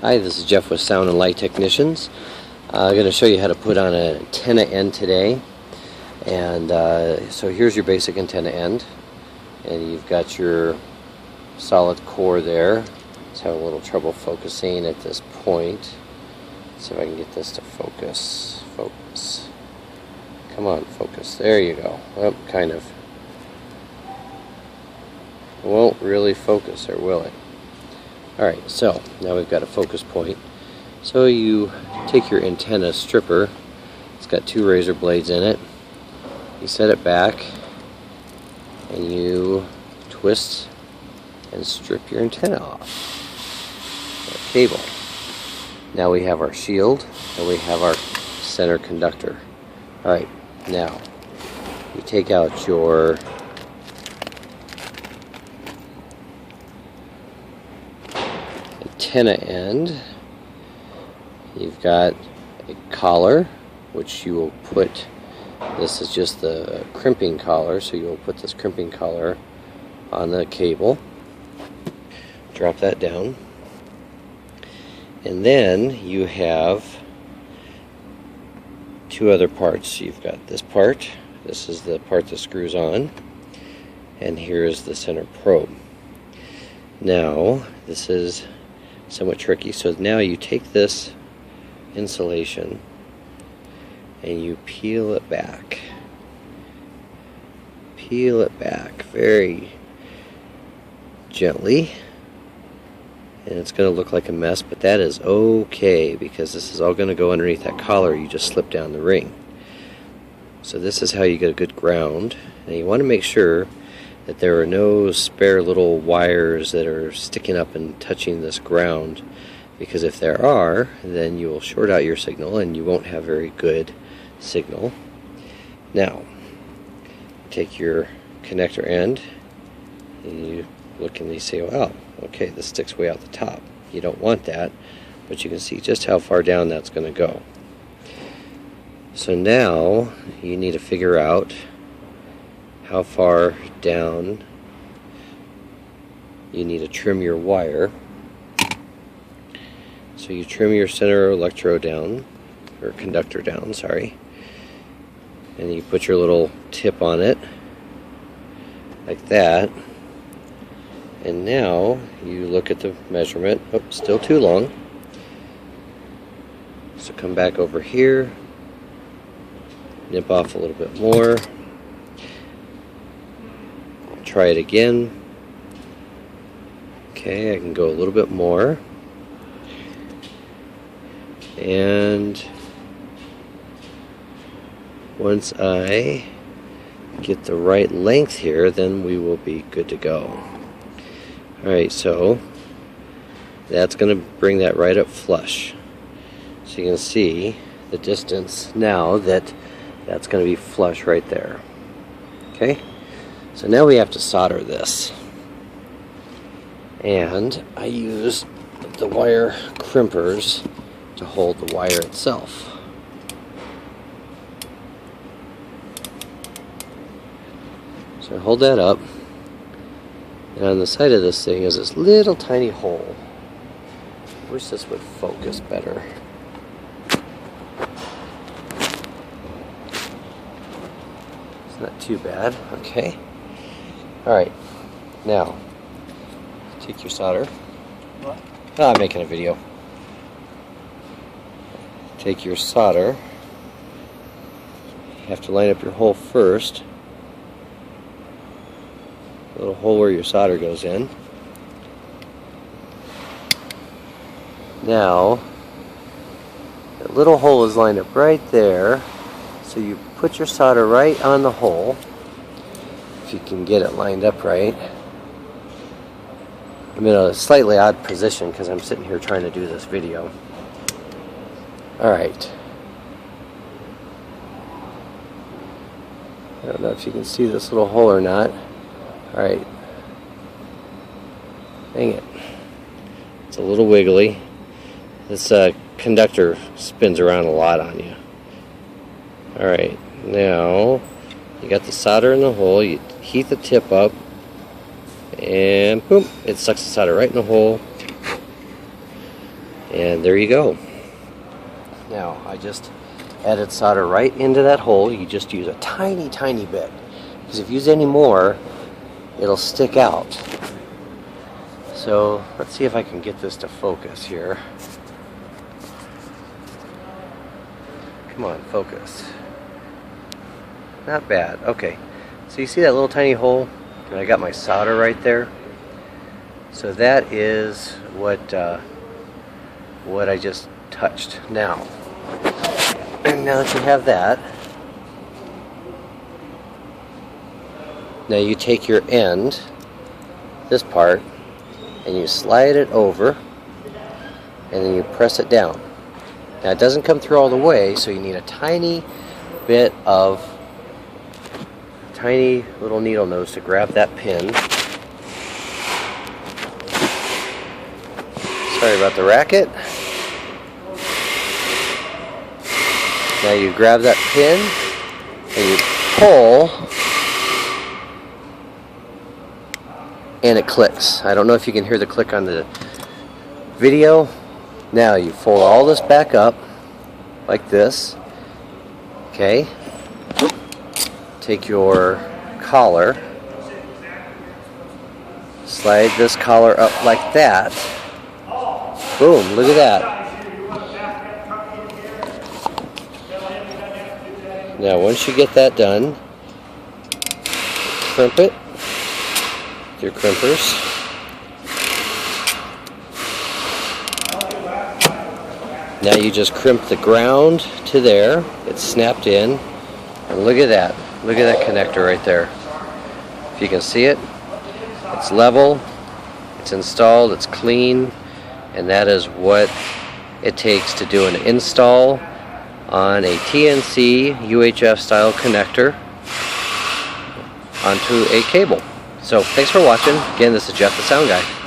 Hi, this is Jeff with Sound and Light Technicians. I'm going to show you how to put on an antenna end today. And so here's your basic antenna end. And you've got your solid core there. It's having a little trouble focusing at this point. Let's see if I can get this to focus. Focus. Come on, focus. There you go. Oh, kind of. It won't really focus, or will it? Alright, so now we've got a focus point. So you take your antenna stripper, it's got two razor blades in it, you set it back and you twist and strip your antenna off. That cable. Now we have our shield and we have our center conductor. Alright, now you take out your antenna end. You've got a collar, which you will put, this is just the crimping collar, so you will put this crimping collar on the cable. Drop that down. And then you have two other parts. You've got this part, this is the part that screws on, and here is the center probe. Now, this is somewhat tricky. So now you take this insulation and you peel it back. Peel it back very gently. And it's going to look like a mess, but that is okay because this is all going to go underneath that collar you just slipped down the ring. So this is how you get a good ground. And you want to make sure that there are no spare little wires that are sticking up and touching this ground, because if there are, then you will short out your signal and you won't have very good signal. Now, take your connector end and you look and you say, wow, okay, this sticks way out the top. You don't want that, but you can see just how far down that's going to go. So now you need to figure out how far down you need to trim your wire. So you trim your center electrode down, or conductor down, sorry, and you put your little tip on it like that. And now you look at the measurement. Oh, still too long. So come back over here, nip off a little bit more. Try it again. Okay, I can go a little bit more. And once I get the right length here, then we will be good to go. Alright, so that's going to bring that right up flush. So you can see the distance now that that's going to be flush right there. Okay? So now we have to solder this, and I use the wire crimpers to hold the wire itself. So I hold that up, and on the side of this thing is this little tiny hole. I wish this would focus better. It's not too bad, okay. Alright, now, take your solder. What? Oh, I'm making a video. Take your solder. You have to line up your hole first. The little hole where your solder goes in. Now, that little hole is lined up right there. So you put your solder right on the hole. You can get it lined up right. I'm in a slightly odd position because I'm sitting here trying to do this video. Alright. I don't know if you can see this little hole or not. Alright. Dang it. It's a little wiggly. This conductor spins around a lot on you. Alright. Now, you got the solder in the hole, you heat the tip up, and boom, it sucks the solder right in the hole. And there you go. Now I just added solder right into that hole. You just use a tiny bit, because if you use any more it'll stick out. So let's see if I can get this to focus here. Come on, focus. Not bad. Okay, so you see that little tiny hole, and I got my solder right there. So that is what I just touched. Now that you have that, now you take your end, this part, and you slide it over, and then you press it down. Now it doesn't come through all the way, so you need a tiny bit of tiny little needle nose to grab that pin. Sorry about the racket. Now you grab that pin and you pull, and it clicks. I don't know if you can hear the click on the video. Now you fold all this back up like this. Okay. Take your collar, slide this collar up like that. Boom, look at that. Now once you get that done, crimp it with your crimpers. Now you just crimp the ground to there. It's snapped in. And look at that. Look at that connector right there. If you can see it, it's level, it's installed, it's clean, and that is what it takes to do an install on a TNC UHF style connector onto a cable. So thanks for watching. Again, this is Jeff the Sound Guy.